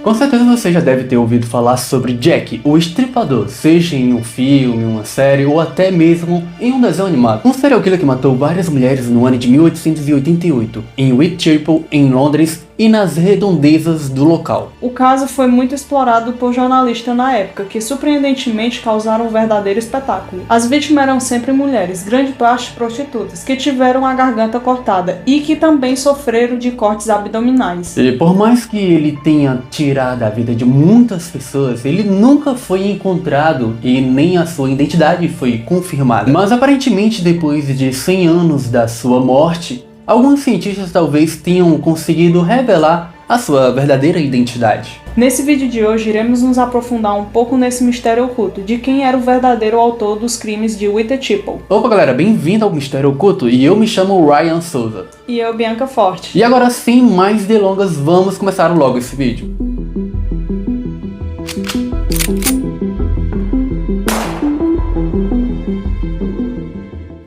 Com certeza você já deve ter ouvido falar sobre Jack, o Estripador, seja em um filme, uma série ou até mesmo em um desenho animado. Um serial killer que matou várias mulheres no ano de 1888, em Whitechapel, em Londres e nas redondezas do local. O caso foi muito explorado por jornalistas na época, que surpreendentemente causaram um verdadeiro espetáculo. As vítimas eram sempre mulheres, grande parte prostitutas, que tiveram a garganta cortada e que também sofreram de cortes abdominais. E por mais que ele tenha tirado a vida de muitas pessoas, ele nunca foi encontrado e nem a sua identidade foi confirmada. Mas aparentemente, depois de 100 anos da sua morte, alguns cientistas talvez tenham conseguido revelar a sua verdadeira identidade. Nesse vídeo de hoje iremos nos aprofundar um pouco nesse mistério oculto de quem era o verdadeiro autor dos crimes de Whitechapel. Opa galera, bem-vindo ao Mistério Oculto e eu me chamo Ryan Souza. E eu, Bianca Forte. E agora sem mais delongas, vamos começar logo esse vídeo.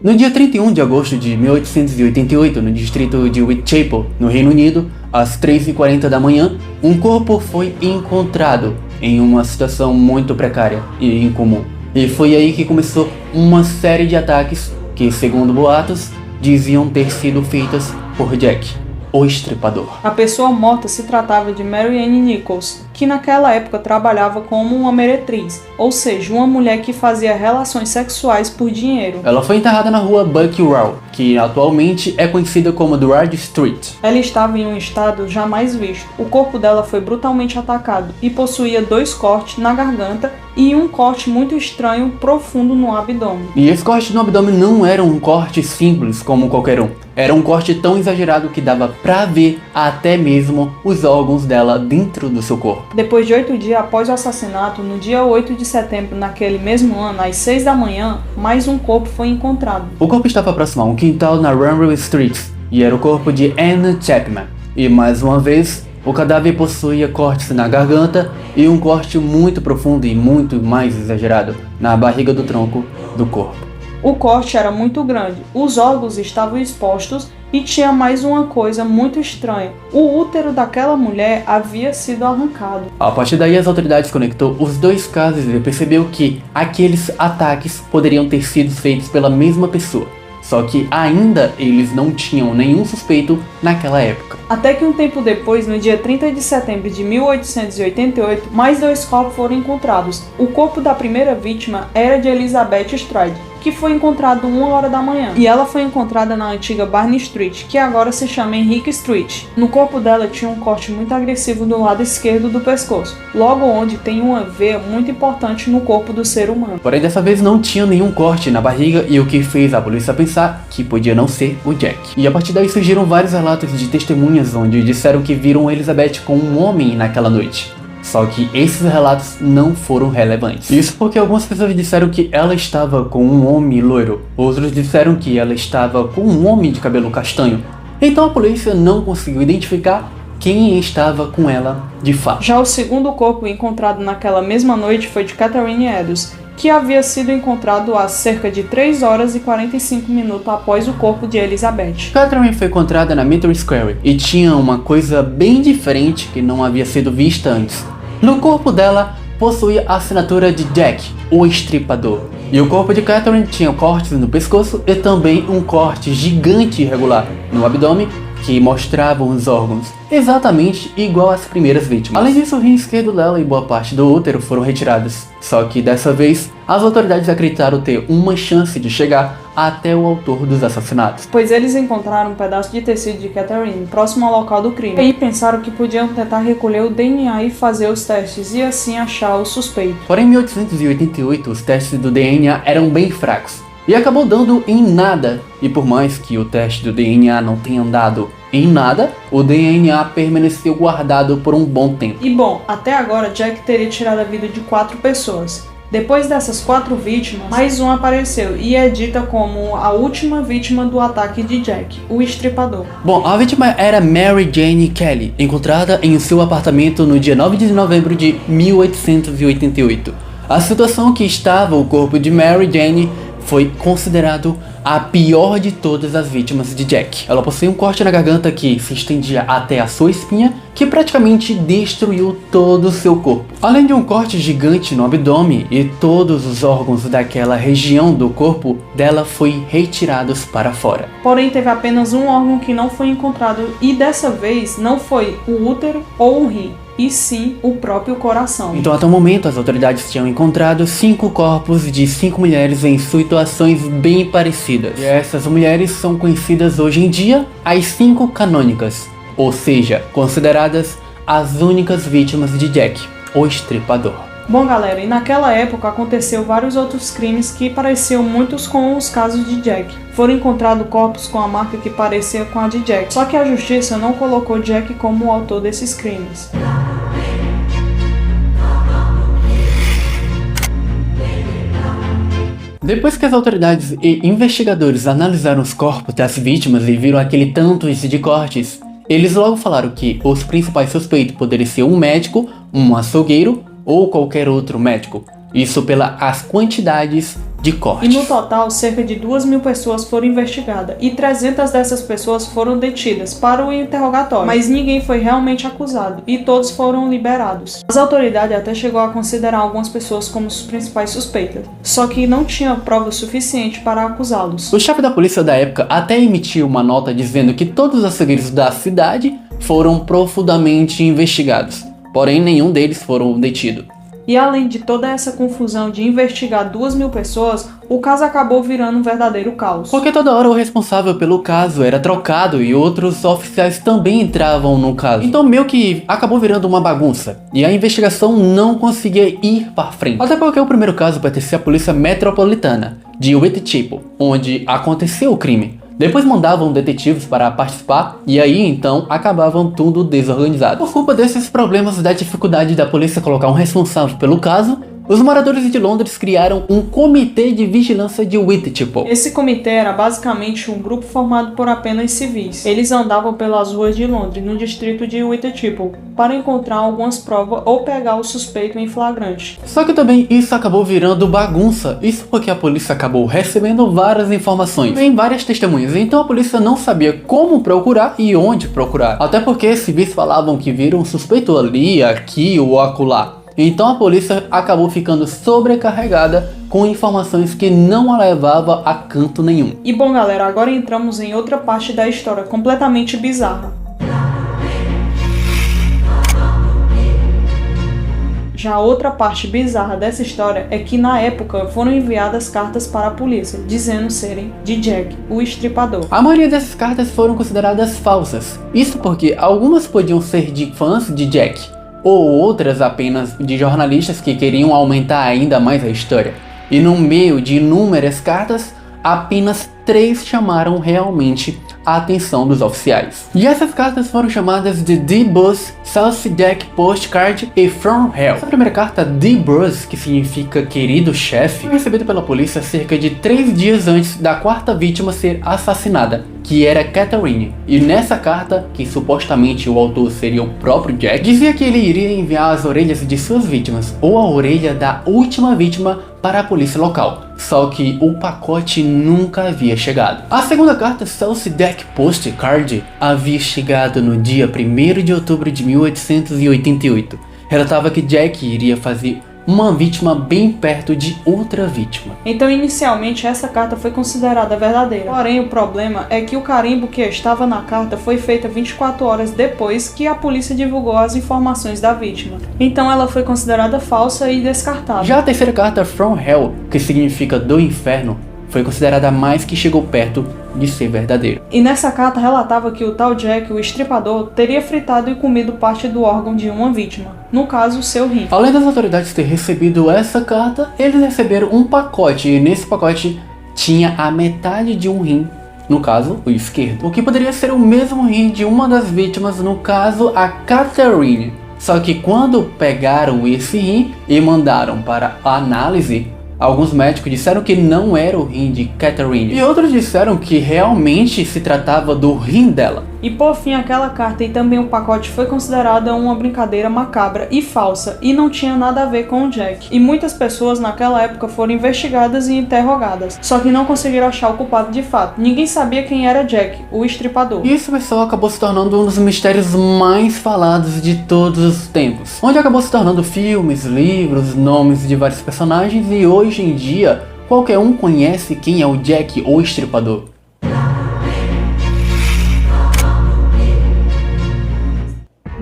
No dia 31 de agosto de 1888, no distrito de Whitechapel, no Reino Unido, às 3h40 da manhã, um corpo foi encontrado em uma situação muito precária e incomum. E foi aí que começou uma série de ataques que, segundo boatos, diziam ter sido feitas por Jack, o Estripador. A pessoa morta se tratava de Mary Ann Nichols, que naquela época trabalhava como uma meretriz, ou seja, uma mulher que fazia relações sexuais por dinheiro. Ela foi enterrada na rua Buckwell, que atualmente é conhecida como Druid Street. Ela estava em um estado jamais visto. O corpo dela foi brutalmente atacado e possuía 2 cortes na garganta e um corte muito estranho profundo no abdômen. E esse corte no abdômen não era um corte simples como qualquer um. Era um corte tão exagerado que dava pra ver até mesmo os órgãos dela dentro do seu corpo. Depois de 8 dias após o assassinato, no dia 8 de setembro naquele mesmo ano, às 6 da manhã, mais um corpo foi encontrado. O corpo estava próximo a um quintal na Runway Street e era o corpo de Anne Chapman. E mais uma vez, o cadáver possuía cortes na garganta e um corte muito profundo e muito mais exagerado na barriga do tronco do corpo. O corte era muito grande, os órgãos estavam expostos e tinha mais uma coisa muito estranha. O útero daquela mulher havia sido arrancado. A partir daí as autoridades conectou os dois casos e percebeu que aqueles ataques poderiam ter sido feitos pela mesma pessoa. Só que ainda eles não tinham nenhum suspeito naquela época. Até que um tempo depois, no dia 30 de setembro de 1888, mais 2 corpos foram encontrados. O corpo da primeira vítima era de Elizabeth Stride, que foi encontrado 1 hora da manhã. E ela foi encontrada na antiga Barney Street, que agora se chama Henrique Street. No corpo dela tinha um corte muito agressivo do lado esquerdo do pescoço, logo onde tem uma veia muito importante no corpo do ser humano. Porém dessa vez não tinha nenhum corte na barriga e o que fez a polícia pensar que podia não ser o Jack. E a partir daí surgiram vários relatos de testemunhas onde disseram que viram Elizabeth com um homem naquela noite. Só que esses relatos não foram relevantes. Isso porque algumas pessoas disseram que ela estava com um homem loiro, outros disseram que ela estava com um homem de cabelo castanho. Então a polícia não conseguiu identificar quem estava com ela de fato. Já o segundo corpo encontrado naquela mesma noite foi de Catherine Edwards, que havia sido encontrado há cerca de 3 horas e 45 minutos após o corpo de Elizabeth. Catherine foi encontrada na Mitre Square e tinha uma coisa bem diferente que não havia sido vista antes. No corpo dela possuía a assinatura de Jack, o Estripador. E o corpo de Catherine tinha cortes no pescoço e também um corte gigante irregular no abdômen que mostravam os órgãos, exatamente igual às primeiras vítimas. Além disso, o rim esquerdo dela e boa parte do útero foram retirados. Só que dessa vez, as autoridades acreditaram ter uma chance de chegar até o autor dos assassinatos. Pois eles encontraram um pedaço de tecido de Catherine próximo ao local do crime. E pensaram que podiam tentar recolher o DNA e fazer os testes e assim achar o suspeito. Porém, em 1888, os testes do DNA eram bem fracos. E acabou dando em nada. E por mais que o teste do DNA não tenha dado em nada, o DNA permaneceu guardado por um bom tempo. E bom, até agora Jack teria tirado a vida de 4 pessoas. Depois dessas 4 vítimas, mais uma apareceu e é dita como a última vítima do ataque de Jack, o Estripador. Bom, a vítima era Mary Jane Kelly, encontrada em seu apartamento no dia 9 de novembro de 1888. A situação que estava o corpo de Mary Jane foi considerado a pior de todas as vítimas de Jack. Ela possuía um corte na garganta que se estendia até a sua espinha, que praticamente destruiu todo o seu corpo. Além de um corte gigante no abdômen e todos os órgãos daquela região do corpo dela foi retirados para fora. Porém, teve apenas um órgão que não foi encontrado e dessa vez não foi o útero ou o rim, e sim o próprio coração. Então, até o momento, as autoridades tinham encontrado 5 corpos de 5 mulheres em situações bem parecidas. E essas mulheres são conhecidas hoje em dia as 5 canônicas, ou seja, consideradas as únicas vítimas de Jack, o Estripador. Bom, galera, e naquela época aconteceu vários outros crimes que pareciam muitos com os casos de Jack. Foram encontrados corpos com a marca que parecia com a de Jack, só que a justiça não colocou Jack como o autor desses crimes. Depois que as autoridades e investigadores analisaram os corpos das vítimas e viram aquele tanto de cortes, eles logo falaram que os principais suspeitos poderiam ser um médico, um açougueiro ou qualquer outro médico. Isso pelas quantidades de cortes. E no total, cerca de 2.000 pessoas foram investigadas e 300 dessas pessoas foram detidas para o interrogatório, mas ninguém foi realmente acusado e todos foram liberados. As autoridades até chegou a considerar algumas pessoas como os principais suspeitas, só que não tinha prova suficiente para acusá-los. O chefe da polícia da época até emitiu uma nota dizendo que todos os açougueiros da cidade foram profundamente investigados, porém nenhum deles foram detidos. E além de toda essa confusão de investigar 2.000 pessoas, o caso acabou virando um verdadeiro caos. Porque toda hora o responsável pelo caso era trocado e outros oficiais também entravam no caso. Então meio que acabou virando uma bagunça. E a investigação não conseguia ir para frente. Até porque o primeiro caso pertencia à Polícia Metropolitana de Whitechapel, onde aconteceu o crime. Depois mandavam detetives para participar e aí então acabavam tudo desorganizado. Por culpa desses problemas da dificuldade da polícia colocar um responsável pelo caso, os moradores de Londres criaram um comitê de vigilância de Whitechapel. Esse comitê era basicamente um grupo formado por apenas civis. Eles andavam pelas ruas de Londres, no distrito de Whitechapel, para encontrar algumas provas ou pegar o suspeito em flagrante. Só que também isso acabou virando bagunça. Isso porque a polícia acabou recebendo várias informações em várias testemunhas. Então a polícia não sabia como procurar e onde procurar. Até porque civis falavam que viram um suspeito ali, aqui ou acolá. Então a polícia acabou ficando sobrecarregada com informações que não a levava a canto nenhum. E bom, galera, agora entramos em outra parte da história completamente bizarra. Já outra parte bizarra dessa história é que na época foram enviadas cartas para a polícia, dizendo serem de Jack, o Estripador. A maioria dessas cartas foram consideradas falsas. Isso porque algumas podiam ser de fãs de Jack, ou outras apenas de jornalistas que queriam aumentar ainda mais a história. E no meio de inúmeras cartas, apenas 3 chamaram realmente a atenção dos oficiais. E essas cartas foram chamadas de The Buzz, South Jack Postcard e From Hell. Essa primeira carta, The Buzz, que significa querido chefe, foi recebida pela polícia cerca de 3 dias antes da 4ª vítima ser assassinada, que era Catherine. E nessa carta, que supostamente o autor seria o próprio Jack, dizia que ele iria enviar as orelhas de suas vítimas, ou a orelha da última vítima, para a polícia local. Só que o pacote nunca havia chegado. A segunda carta, South Jack Postcard, havia chegado no dia 1º de outubro de 1888. Relatava que Jack iria fazer uma vítima bem perto de outra vítima. Então, inicialmente, essa carta foi considerada verdadeira. Porém, o problema é que o carimbo que estava na carta foi feito 24 horas depois que a polícia divulgou as informações da vítima. Então, ela foi considerada falsa e descartada. Já a terceira carta, From Hell, que significa do inferno, foi considerada a mais que chegou perto de ser verdadeira. E nessa carta relatava que o tal Jack, o Estripador, teria fritado e comido parte do órgão de uma vítima, no caso, seu rim. Além das autoridades ter recebido essa carta, eles receberam um pacote, e nesse pacote tinha a metade de um rim, no caso, o esquerdo, o que poderia ser o mesmo rim de uma das vítimas, no caso, a Catherine. Só que quando pegaram esse rim e mandaram para a análise, alguns médicos disseram que não era o rim de Catherine e outros disseram que realmente se tratava do rim dela. E por fim, aquela carta e também o pacote foi considerada uma brincadeira macabra e falsa, e não tinha nada a ver com o Jack. E muitas pessoas naquela época foram investigadas e interrogadas, só que não conseguiram achar o culpado de fato. Ninguém sabia quem era Jack, o estripador. E esse pessoal acabou se tornando um dos mistérios mais falados de todos os tempos, onde acabou se tornando filmes, livros, nomes de vários personagens, e hoje em dia qualquer um conhece quem é o Jack, o Estripador.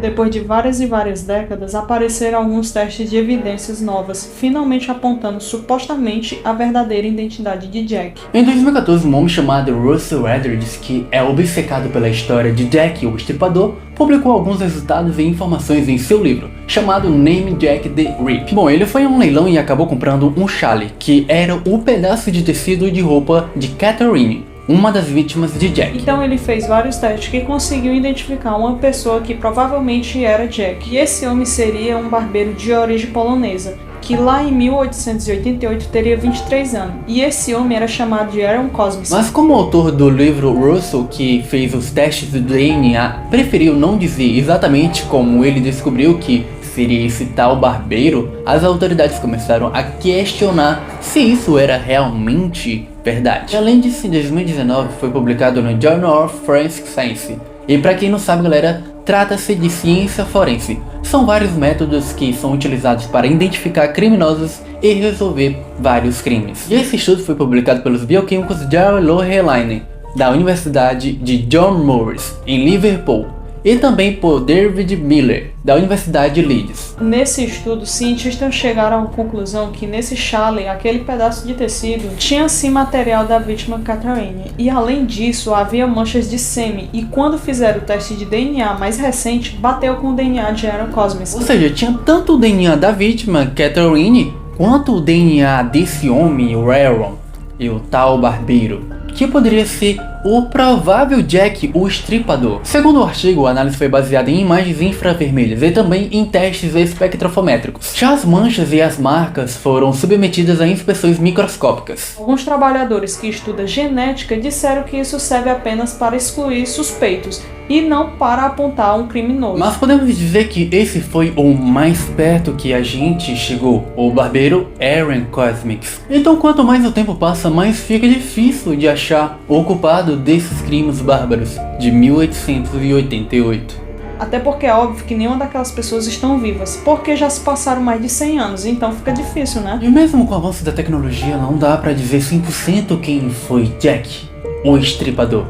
Depois de várias e várias décadas, apareceram alguns testes de evidências novas, finalmente apontando supostamente a verdadeira identidade de Jack. Em 2014, um homem chamado Russell Edwards, que é obcecado pela história de Jack, o Estripador, publicou alguns resultados e informações em seu livro, chamado Name Jack the Rip. Bom, ele foi a um leilão e acabou comprando um chale, que era o pedaço de tecido de roupa de Catherine, uma das vítimas de Jack. Então ele fez vários testes que conseguiu identificar uma pessoa que provavelmente era Jack. E esse homem seria um barbeiro de origem polonesa, que lá em 1888 teria 23 anos. E esse homem era chamado de Aaron Cosmis. Mas como o autor do livro Russell, que fez os testes do DNA, preferiu não dizer exatamente como ele descobriu que seria esse tal barbeiro, as autoridades começaram a questionar se isso era realmente verdade. Além disso, em 2019 foi publicado no Journal of Forensic Science. E para quem não sabe, galera, trata-se de ciência forense. São vários métodos que são utilizados para identificar criminosos e resolver vários crimes. E esse estudo foi publicado pelos bioquímicos Jerry Lohelainen, da Universidade de John Moores, em Liverpool, e também por David Miller, da Universidade de Leeds. Nesse estudo, cientistas chegaram à conclusão que nesse chale, aquele pedaço de tecido, tinha sim material da vítima Catherine. E além disso, havia manchas de sêmen, e quando fizeram o teste de DNA mais recente, bateu com o DNA de Aaron Cosmis. Ou seja, tinha tanto o DNA da vítima, Catherine, quanto o DNA desse homem, o Aaron, e o tal barbeiro, que poderia ser o provável Jack, o Estripador. Segundo o artigo, a análise foi baseada em imagens infravermelhas e também em testes espectrofométricos. Já as manchas e as marcas foram submetidas a inspeções microscópicas. Alguns trabalhadores que estudam genética disseram que isso serve apenas para excluir suspeitos e não para apontar um criminoso. Mas podemos dizer que esse foi o mais perto que a gente chegou, o barbeiro Aaron Cosmis. Então quanto mais o tempo passa, mais fica difícil de achar o culpado desses crimes bárbaros de 1888. Até porque é óbvio que nenhuma daquelas pessoas estão vivas, porque já se passaram mais de 100 anos, então fica difícil, né? E mesmo com o avanço da tecnologia, não dá pra dizer 100% quem foi Jack, o Estripador.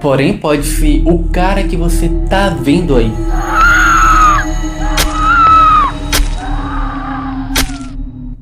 Porém, pode ser o cara que você tá vendo aí.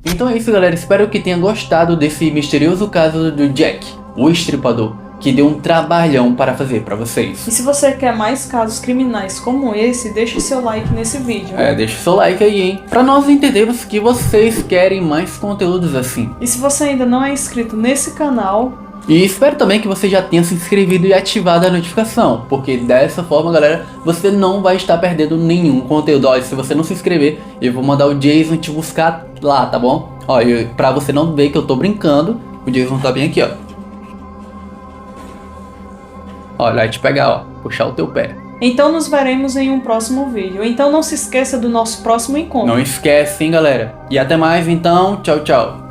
Então é isso, galera. Espero que tenha gostado desse misterioso caso do Jack, o Estripador, que deu um trabalhão para fazer para vocês. E se você quer mais casos criminais como esse, deixe seu like nesse vídeo. Deixa o seu like aí, hein? Pra nós entendermos que vocês querem mais conteúdos assim. E se você ainda não é inscrito nesse canal... E espero também que você já tenha se inscrevido e ativado a notificação, porque dessa forma, galera, você não vai estar perdendo nenhum conteúdo. Olha, se você não se inscrever, eu vou mandar o Jason te buscar lá, tá bom? Olha, pra você não ver que eu tô brincando, o Jason tá bem aqui, ó. Olha, vai te pegar, ó, puxar o teu pé. Então nos veremos em um próximo vídeo. Então não se esqueça do nosso próximo encontro. Não esquece, hein, galera. E até mais, então. Tchau, tchau.